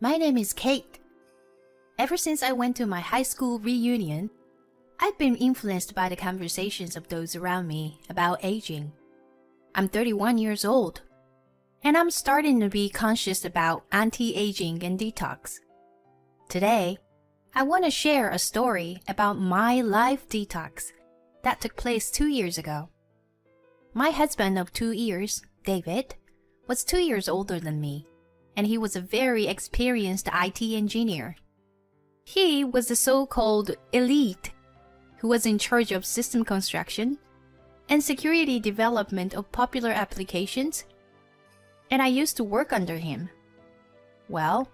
My name is Kate. Ever since I went to my high school reunion, I've been influenced by the conversations of those around me about aging. I'm 31 years old, and I'm starting to be conscious about anti-aging and detox. Today, I want to share a story about my life detox that took place 2 years ago. My husband of 2 years, David, was 2 years older than me, and he was a very experienced IT engineer. He was the so-called elite who was in charge of system construction and security development of popular applications, and I used to work under him. Well,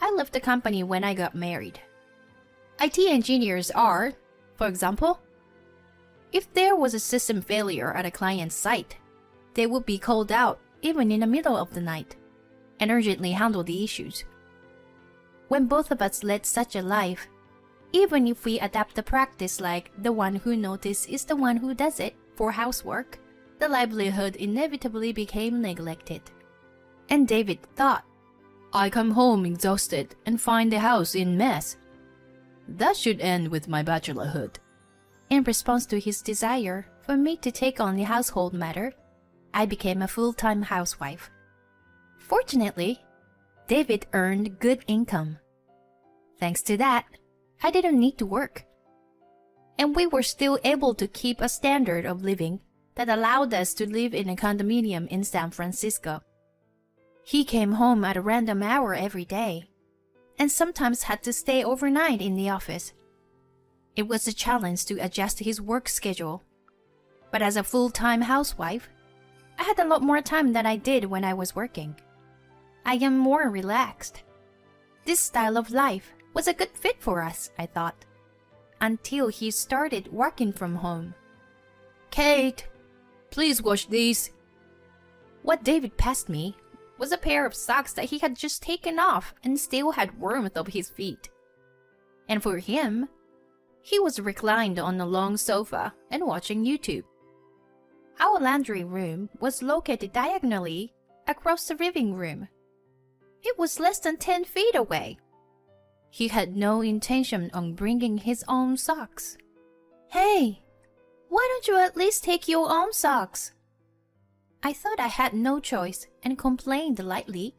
I left the company when I got married. IT engineers are, for example, if there was a system failure at a client's site, they would be called out even in the middle of the night and urgently handle the issues. When both of us led such a life, even if we adapt the practice like the one who notices is the one who does it for housework, the livelihood inevitably became neglected. And David thought, I come home exhausted and find the house in mess. That should end with my bachelorhood. In response to his desire for me to take on the household matter, I became a full-time housewife. Fortunately, David earned good income. Thanks to that, I didn't need to work. And we were still able to keep a standard of living that allowed us to live in a condominium in San Francisco. He came home at a random hour every day, and sometimes had to stay overnight in the office. It was a challenge to adjust his work schedule. But as a full-time housewife, I had a lot more time than I did when I was working. I am more relaxed. This style of life was a good fit for us, I thought, until he started working from home. Kate, please wash these. What David passed me was a pair of socks that he had just taken off and still had warmth of his feet. And for him, he was reclined on a long sofa and watching YouTube. Our laundry room was located diagonally across the living room. It was less than 10 feet away. He had no intention on bringing his own socks. Hey, why don't you at least take your own socks? I thought I had no choice and complained lightly.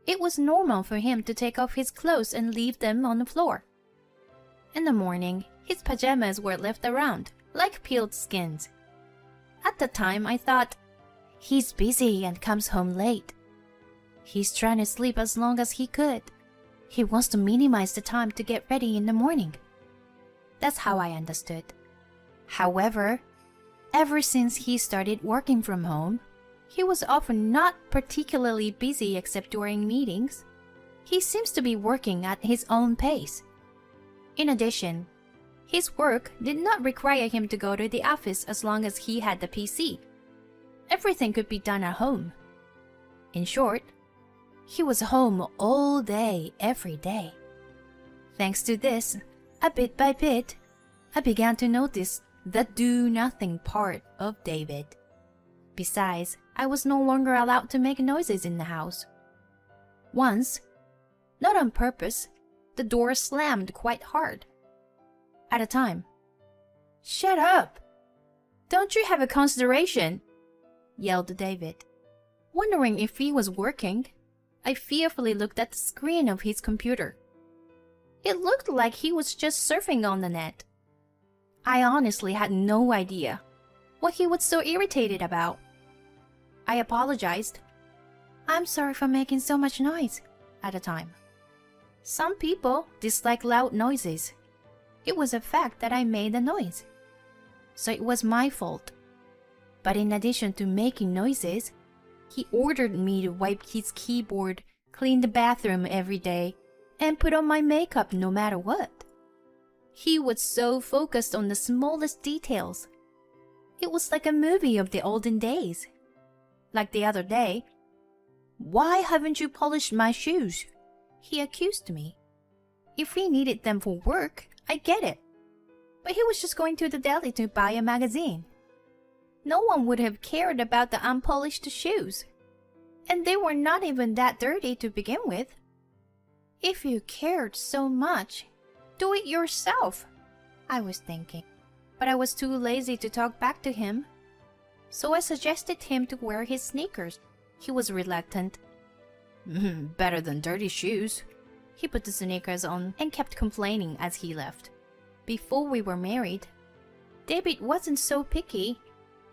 It was normal for him to take off his clothes and leave them on the floor. In the morning, his pajamas were left around, like peeled skins. At the time, I thought, he's busy and comes home late. He's trying to sleep as long as he could. He wants to minimize the time to get ready in the morning. That's how I understood. However, ever since he started working from home, he was often not particularly busy except during meetings. He seems to be working at his own pace. In addition, his work did not require him to go to the office as long as he had the PC. Everything could be done at home. In short, he was home all day, every day. Thanks to this, a bit by bit, I began to notice the do-nothing part of David. Besides, I was no longer allowed to make noises in the house. Once, not on purpose, the door slammed quite hard. At a time. Shut up! Don't you have a consideration? Yelled David. Wondering if he was working, I fearfully looked at the screen of his computer. It looked like he was just surfing on the net. I honestly had no idea what he was so irritated about. I apologized. I'm sorry for making so much noise at a time. Some people dislike loud noises. It was a fact that I made a noise. So it was my fault. But in addition to making noises, he ordered me to wipe his keyboard, clean the bathroom every day, and put on my makeup no matter what. He was so focused on the smallest details. It was like a movie of the olden days. Like the other day, "Why haven't you polished my shoes?" he accused me. If he needed them for work, I get it. But he was just going to the deli to buy a magazine. No one would have cared about the unpolished shoes. And they were not even that dirty to begin with. If you cared so much, do it yourself, I was thinking. But I was too lazy to talk back to him. So I suggested him to wear his sneakers. He was reluctant. Better than dirty shoes. He put the sneakers on and kept complaining as he left. Before we were married, David wasn't so picky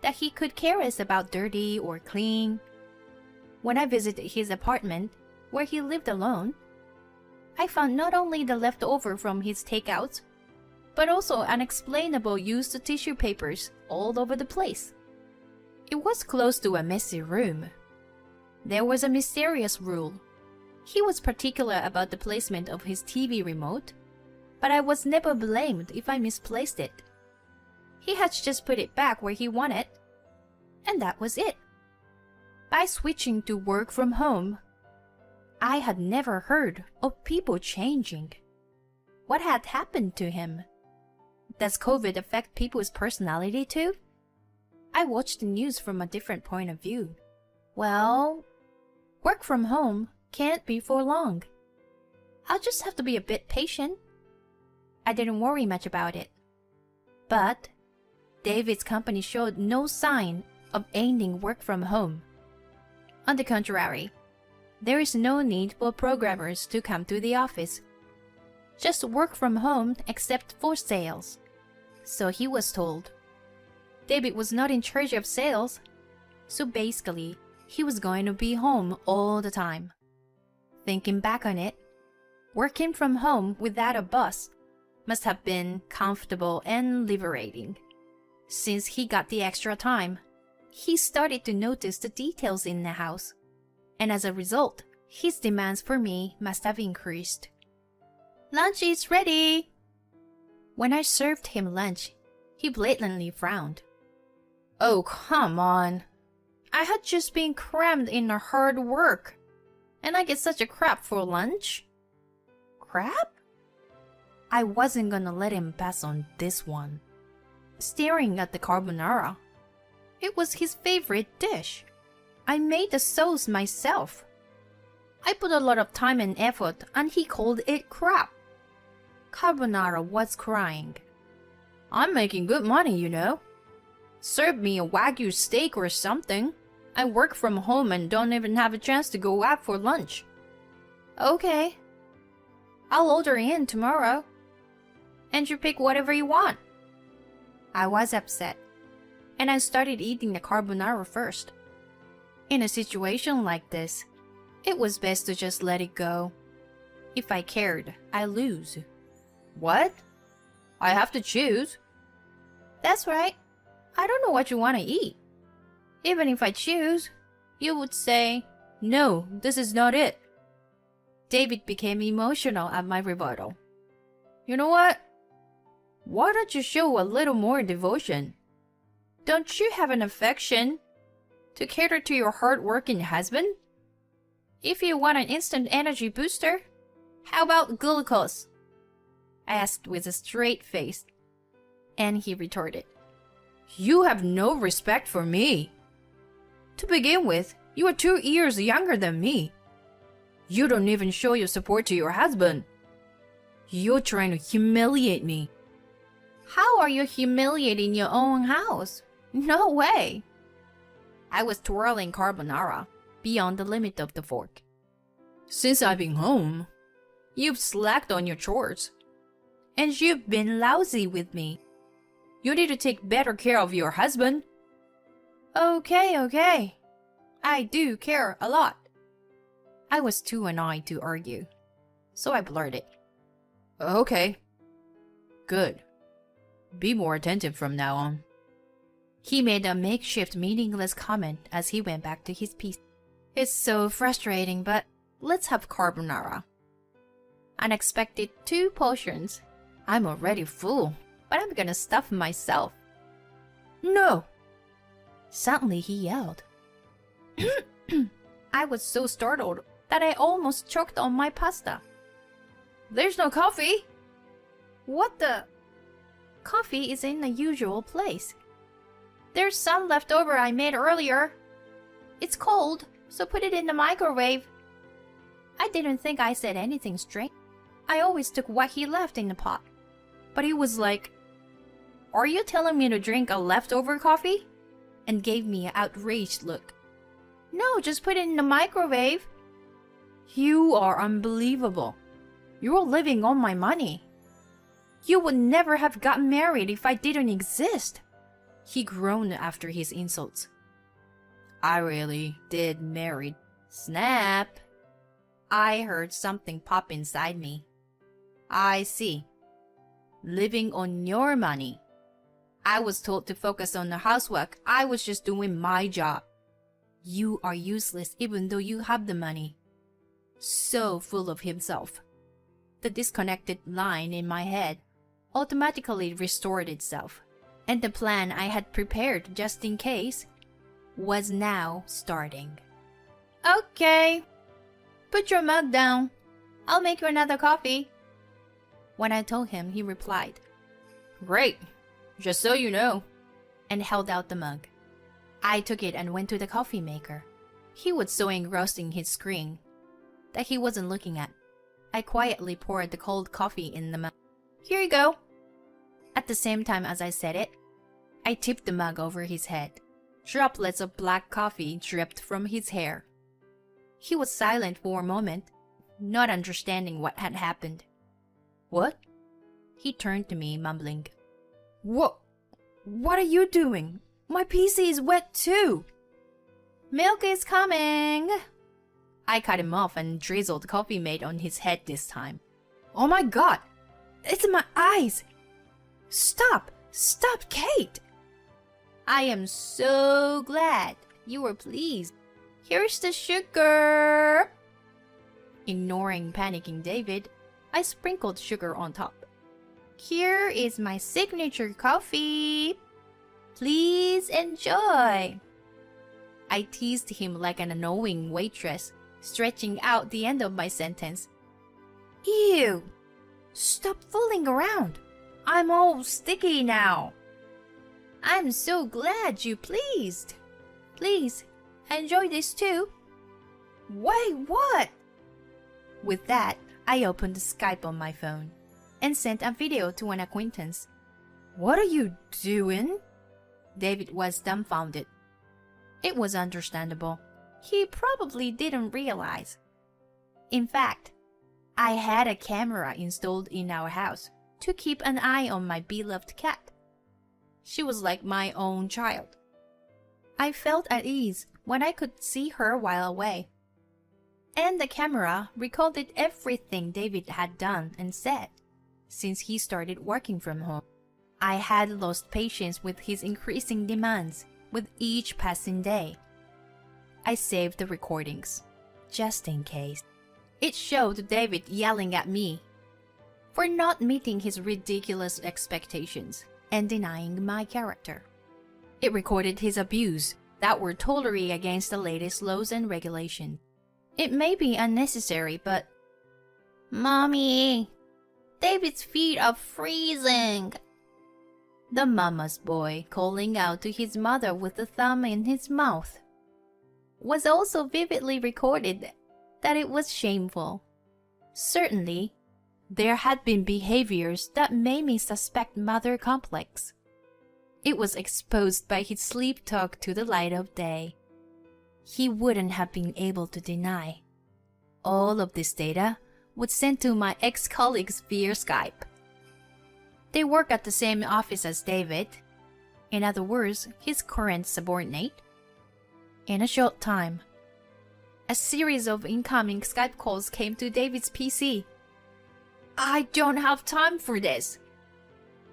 that he could care less about dirty or clean. When I visited his apartment, where he lived alone, I found not only the leftover from his takeouts, but also unexplainable used tissue papers all over the place. It was close to a messy room. There was a mysterious rule. He was particular about the placement of his TV remote, but I was never blamed if I misplaced it. He had just put it back where he wanted, and that was it. By switching to work from home, I had never heard of people changing. What had happened to him? Does COVID affect people's personality too? I watched the news from a different point of view. Well, work from home can't be for long. I'll just have to be a bit patient. I didn't worry much about it. But David's company showed no sign of ending work from home. On the contrary, there is no need for programmers to come to the office. Just work from home except for sales. So he was told. David was not in charge of sales, so basically, he was going to be home all the time. Thinking back on it, working from home without a boss must have been comfortable and liberating. Since he got the extra time, he started to notice the details in the house, and as a result, his demands for me must have increased. Lunch is ready! When I served him lunch, he blatantly frowned. Oh, come on. I had just been crammed in a hard work, and I get such a crap for lunch? Crap? I wasn't gonna let him pass on this one. Staring at the carbonara. It was his favorite dish. I made the sauce myself. I put a lot of time and effort, and he called it crap. Carbonara was crying. I'm making good money, you know. Serve me a Wagyu steak or something. I work from home and don't even have a chance to go out for lunch. Okay. I'll order in tomorrow. And you pick whatever you want. I was upset, and I started eating the carbonara first. In a situation like this, it was best to just let it go. If I cared, I lose. What? I have to choose? That's right. I don't know what you want to eat. Even if I choose, you would say, no, this is not it. David became emotional at my rebuttal. You know what? Why don't you show a little more devotion? Don't you have an affection to cater to your hard-working husband? If you want an instant energy booster, how about glucose? I asked with a straight face, and he retorted, You have no respect for me. To begin with, you are 2 years younger than me. You don't even show your support to your husband. You're trying to humiliate me. How are you humiliating your own house? No way. I was twirling carbonara beyond the limit of the fork. Since I've been home, you've slacked on your chores. And you've been lousy with me. You need to take better care of your husband. Okay. I do care a lot. I was too annoyed to argue, so I blurted. Okay. Good. Be more attentive from now on. He made a makeshift meaningless comment as he went back to his piece. It's so frustrating, but let's have carbonara. Unexpected 2 portions. I'm already full, but I'm gonna stuff myself. No! Suddenly he yelled. I was so startled that I almost choked on my pasta. There's no coffee! What the? Coffee is in the usual place. There's some left over I made earlier. It's cold, so put it in the microwave. I didn't think I said anything strange. I always took what he left in the pot. But he was like, "Are you telling me to drink a leftover coffee?" And gave me an outraged look. "No, just put it in the microwave." "You are unbelievable. You're living on my money. You would never have gotten married if I didn't exist." He groaned after his insults. "I really did marry." Snap! I heard something pop inside me. I see. Living on your money. I was told to focus on the housework. I was just doing my job. You are useless even though you have the money. So full of himself. The disconnected line in my head automatically restored itself, and the plan I had prepared just in case was now starting. "Okay, put your mug down. I'll make you another coffee." When I told him, he replied, "Great, just so you know," and held out the mug. I took it and went to the coffee maker. He was so engrossed in his screen that he wasn't looking at. I quietly poured the cold coffee in the mug. "Here you go." At the same time as I said it, I tipped the mug over his head. Droplets of black coffee dripped from his hair. He was silent for a moment, not understanding what had happened. "What?" He turned to me, mumbling, What are you doing? My PC is wet too." "Milk is coming." I cut him off and drizzled coffee mate on his head this time. "Oh my god! It's in my eyes! Stop! Stop, Kate!" "I am so glad you were pleased. Here's the sugar." Ignoring panicking David, I sprinkled sugar on top. "Here is my signature coffee. Please enjoy." I teased him like an annoying waitress, stretching out the end of my sentence. "Ew! Stop fooling around. I'm all sticky now." "I'm so glad you pleased. Please, enjoy this too." "Wait, what?" With that, I opened Skype on my phone and sent a video to an acquaintance. "What are you doing?" David was dumbfounded. It was understandable. He probably didn't realize. In fact, I had a camera installed in our house to keep an eye on my beloved cat. She was like my own child. I felt at ease when I could see her while away. And the camera recorded everything David had done and said since he started working from home. I had lost patience with his increasing demands with each passing day. I saved the recordings, just in case. It showed David yelling at me for not meeting his ridiculous expectations and denying my character. It recorded his abuse that were totally against the latest laws and regulations. It may be unnecessary, but... "Mommy, David's feet are freezing." The mama's boy calling out to his mother with the thumb in his mouth. Was also vividly recorded that it was shameful. Certainly, there had been behaviors that made me suspect mother complex. It was exposed by his sleep talk to the light of day. He wouldn't have been able to deny. All of this data was sent to my ex-colleagues via Skype. They work at the same office as David, in other words, his current subordinate. In a short time, a series of incoming Skype calls came to David's PC. "I don't have time for this."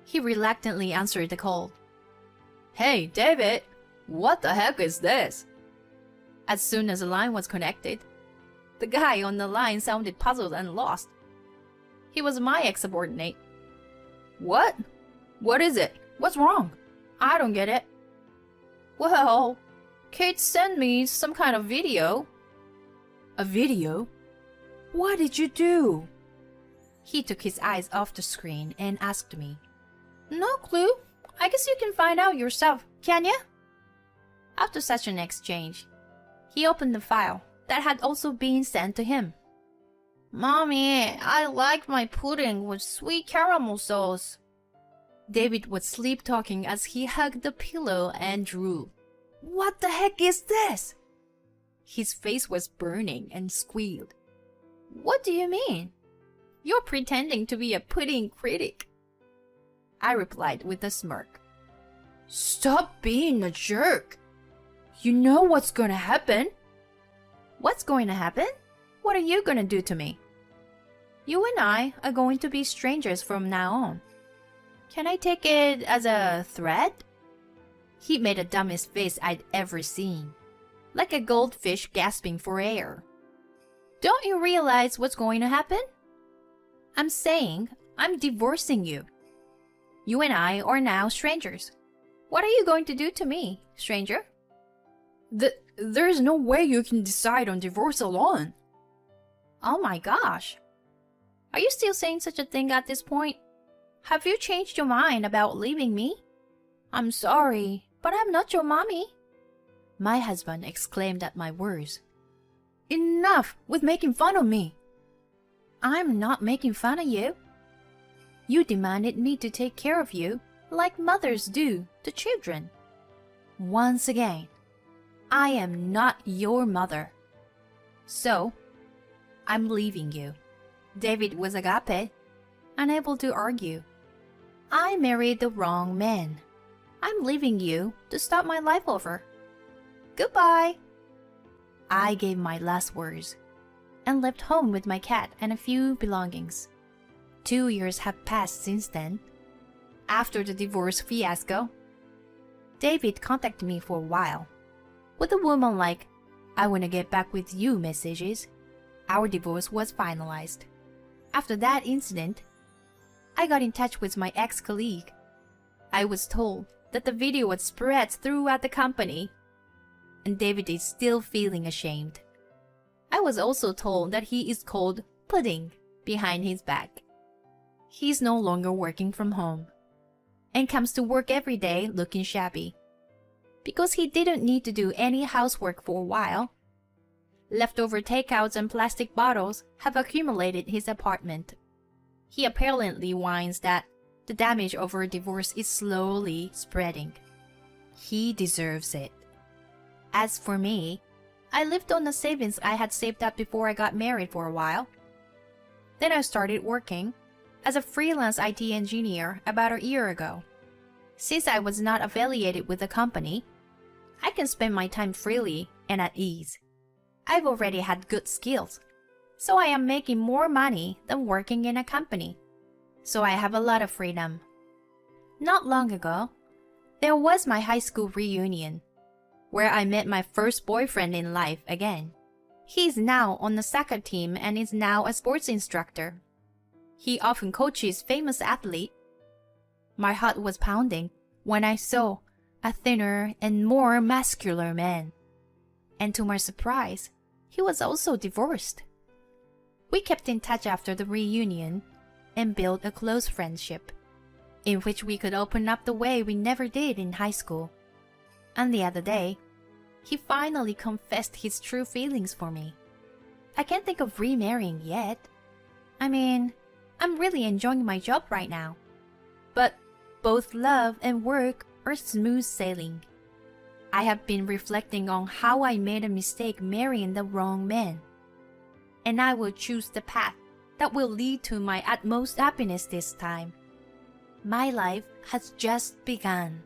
He reluctantly answered the call. "Hey, David, what the heck is this?" As soon as the line was connected, the guy on the line sounded puzzled and lost. He was my ex-subordinate. "What? What is it? What's wrong? I don't get it." "Well, Kate sent me some kind of video." "A video? What did you do?" He took his eyes off the screen and asked me. "No clue. I guess you can find out yourself, can ya?" After such an exchange, he opened the file that had also been sent to him. Mommy, I like my pudding with sweet caramel sauce. David was sleep-talking as he hugged the pillow and drew. What the heck is this? His face was burning and squealed. What do you mean? You're pretending to be a pudding critic. I replied with a smirk. Stop being a jerk. You know what's gonna happen. What's going to happen? What are you gonna do to me? You and I are going to be strangers from now on. Can I take it as a threat? He made the dumbest face I'd ever seen, like a goldfish gasping for air. Don't you realize what's going to happen? I'm saying I'm divorcing you. You and I are now strangers. What are you going to do to me, stranger? There's no way you can decide on divorce alone. Oh my gosh. Are you still saying such a thing at this point? Have you changed your mind about leaving me? I'm sorry, but I'm not your mommy. My husband exclaimed at my words. Enough with making fun of me. I'm not making fun of you. You demanded me to take care of you like mothers do to children. Once again, I am not your mother. So, I'm leaving you. David was agape, unable to argue. I married the wrong man. I'm leaving you to start my life over. Goodbye. I gave my last words and left home with my cat and a few belongings. 2 years have passed since then. After the divorce fiasco, David contacted me for a while. With a woman like, I want to get back with you messages, our divorce was finalized. After that incident, I got in touch with my ex-colleague. I was told that the video was spread throughout the company, and David is still feeling ashamed. I was also told that he is called Pudding behind his back. He's no longer working from home and comes to work every day looking shabby. Because he didn't need to do any housework for a while, leftover takeouts and plastic bottles have accumulated his apartment. He apparently whines that the damage over a divorce is slowly spreading. He deserves it. As for me, I lived on the savings I had saved up before I got married for a while. Then I started working as a freelance IT engineer about a year ago. Since I was not affiliated with the company, I can spend my time freely and at ease. I've already had good skills, so I am making more money than working in a company. So I have a lot of freedom. Not long ago, there was my high school reunion, where I met my first boyfriend in life again. He is now on the soccer team and is now a sports instructor. He often coaches famous athletes. My heart was pounding when I saw a thinner and more muscular man. And to my surprise, he was also divorced. We kept in touch after the reunion and built a close friendship, in which we could open up the way we never did in high school. And the other day, he finally confessed his true feelings for me. I can't think of remarrying yet. I mean, I'm really enjoying my job right now. But both love and work are smooth sailing. I have been reflecting on how I made a mistake marrying the wrong man. And I will choose the path that will lead to my utmost happiness this time. My life has just begun.